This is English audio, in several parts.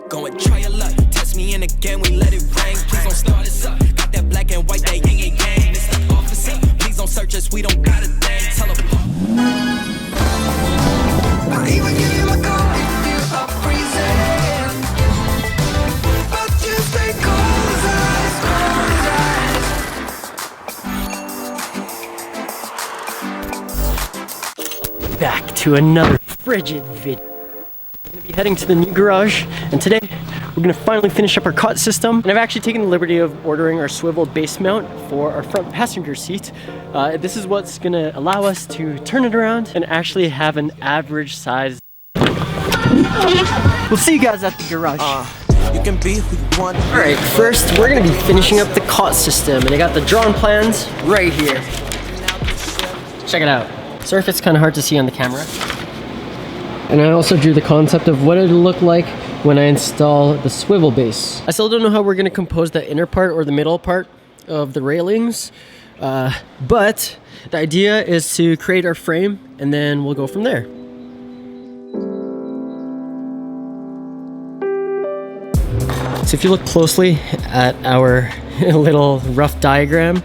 Go and try your luck. Test me in again, we let it rain. Please don't start us up. Got that black and white, that yin and yang. Mr. Officer, please don't search us, we don't got a thing. Tell them. I'll even give you a call if you are freezing. But you stay cold as ice, cold as ice. Back to another frigid video. We're gonna be heading to the new garage, and today we're gonna finally finish up our cot system. And I've actually taken the liberty of ordering our swivel base mount for our front passenger seat. This is what's gonna allow us to turn it around and actually have an average size. We'll see you guys at the garage. You can be who you want. Alright, first we're gonna be finishing up the cot system, and I got the drawn plans right here. Check it out. Sorry if it's kind of hard to see on the camera. And I also drew the concept of what it'll look like when I install the swivel base. I still don't know how we're gonna compose the inner part or the middle part of the railings, but the idea is to create our frame and then we'll go from there. So if you look closely at our little rough diagram,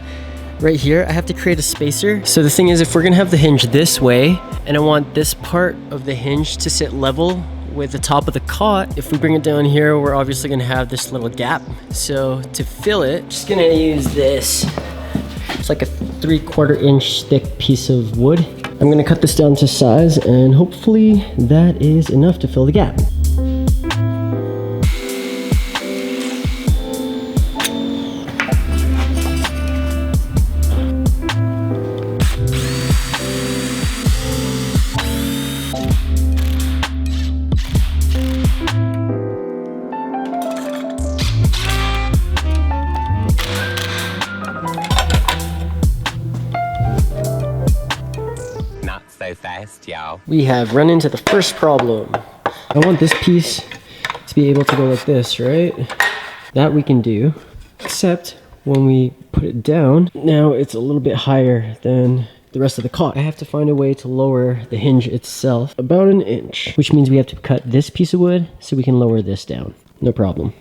right here, I have to create a spacer. So the thing is, if we're gonna have the hinge this way, and I want this part of the hinge to sit level with the top of the cot, if we bring it down here, we're obviously gonna have this little gap. So to fill it, just gonna use this. It's like a 3/4 inch thick piece of wood. I'm gonna cut this down to size, and hopefully that is enough to fill the gap. Fast, y'all. We have run into the first problem. I want this piece to be able to go like this, right? That we can do, except when we put it down, now it's a little bit higher than the rest of the cot. I have to find a way to lower the hinge itself about 1 inch, which means we have to cut this piece of wood so we can lower this down. No problem.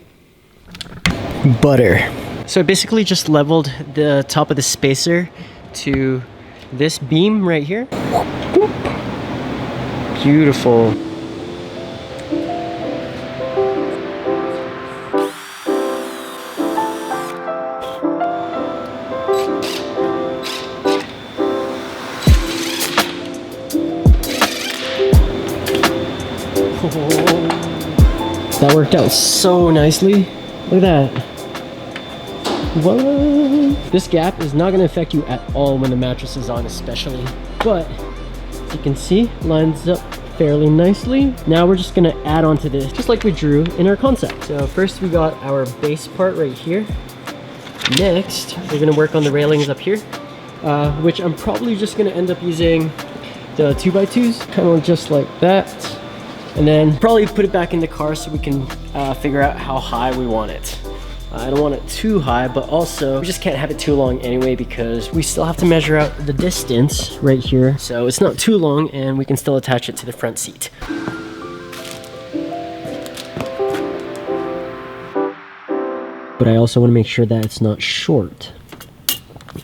Butter. So I basically just leveled the top of the spacer to this beam right here. Beautiful. That worked out so nicely. Look at that. What? This gap is not going to affect you at all when the mattress is on, especially. But as you can see, lines up fairly nicely. Now we're just going to add on to this, just like we drew in our concept. So first we got our base part right here. Next, we're going to work on the railings up here, which I'm probably just going to end up using the 2x2s, kind of just like that. And then probably put it back in the car so we can figure out how high we want it. I don't want it too high, but also we just can't have it too long anyway because we still have to measure out the distance right here. So it's not too long and we can still attach it to the front seat. But I also want to make sure that it's not short.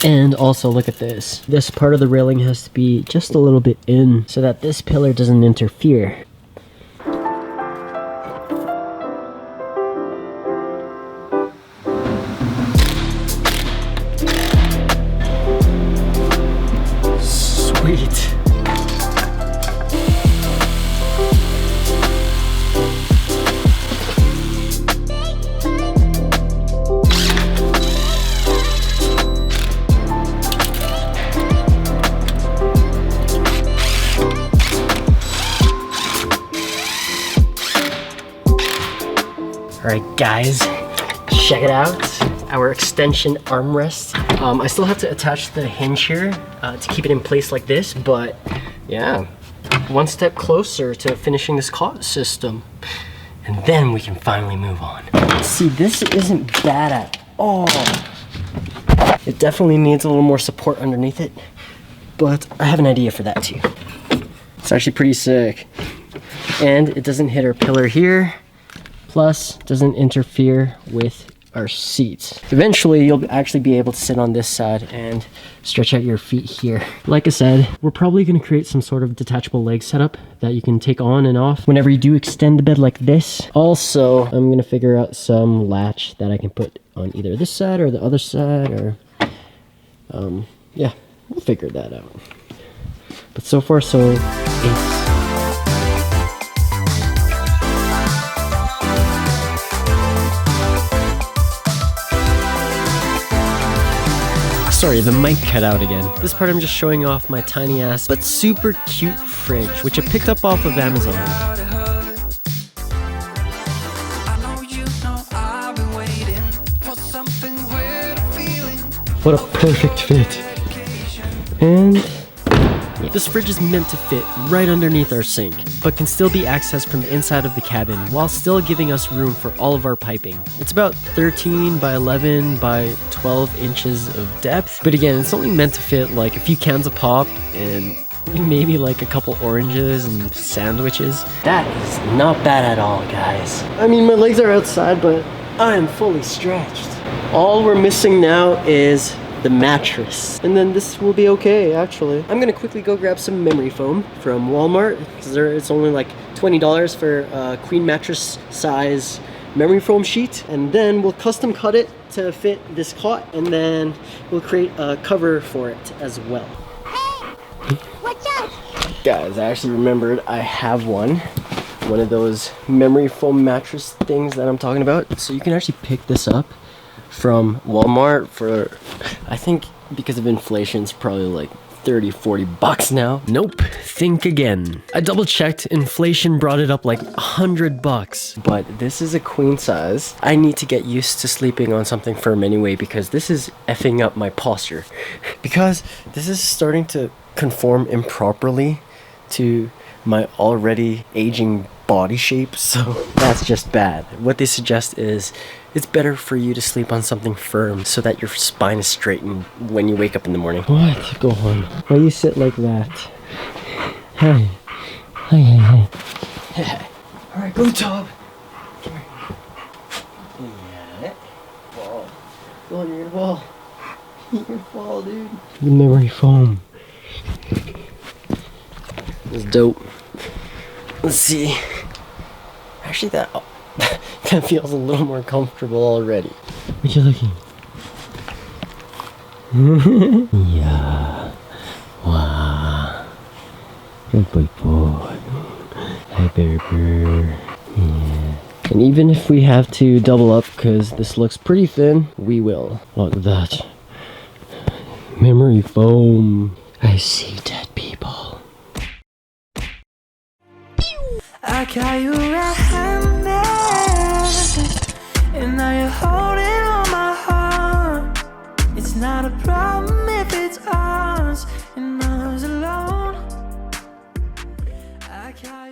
And also look at this. This part of the railing has to be just a little bit in so that this pillar doesn't interfere. Sweet. Alright guys, check it out. Our extension armrest. I still have to attach the hinge here to keep it in place like this, but yeah, one step closer to finishing this cot system. And then we can finally move on. See, this isn't bad at all. It definitely needs a little more support underneath it, but I have an idea for that too. It's actually pretty sick. And it doesn't hit our pillar here. Plus, doesn't interfere with our seats. Eventually, you'll actually be able to sit on this side and stretch out your feet here. Like I said, we're probably going to create some sort of detachable leg setup that you can take on and off whenever you do extend the bed like this. Also, I'm going to figure out some latch that I can put on either this side or the other side, or yeah, we'll figure that out. But so far, so ace. Sorry, the mic cut out again. This part I'm just showing off my tiny ass but super cute fridge, which I picked up off of Amazon. What a perfect fit. And this fridge is meant to fit right underneath our sink, but can still be accessed from the inside of the cabin while still giving us room for all of our piping. It's about 13 by 11 by 12 inches of depth, but again, it's only meant to fit like a few cans of pop and maybe like a couple oranges and sandwiches. That is not bad at all, guys. I mean, my legs are outside, but I am fully stretched. All we're missing now is the mattress, and then this will be okay. Actually, I'm gonna quickly go grab some memory foam from Walmart, because it's only like $20 for a queen mattress size memory foam sheet, and then we'll custom cut it to fit this cot, and then we'll create a cover for it as well. Hey, watch out! Guys, I actually remembered I have one of those memory foam mattress things that I'm talking about. So you can actually pick this up from Walmart for, I think because of inflation, it's probably like 30-40 bucks now. Nope, think again. I double checked, inflation brought it up like 100 bucks. But this is a queen size. I need to get used to sleeping on something firm anyway, because this is effing up my posture. Because this is starting to conform improperly to my already aging body shape, so that's just bad. What they suggest is it's better for you to sleep on something firm so that your spine is straightened when you wake up in the morning. What? Go on. Why you sit like that? Hey. Hey. Alright, go, Tob. Come here. Yeah. Fall. Go on, you're gonna fall. You're gonna fall, dude. The memory foam. It's dope. Let's see. Actually, that feels a little more comfortable already. What you looking? Yeah. Wow. Good boy. Hi, baby. Yeah. And even if we have to double up because this looks pretty thin, we will. Look at that. Memory foam. I see dead people. I got you right now, and now you're holding on my heart. It's not a problem if it's ours, and I was alone. I got you.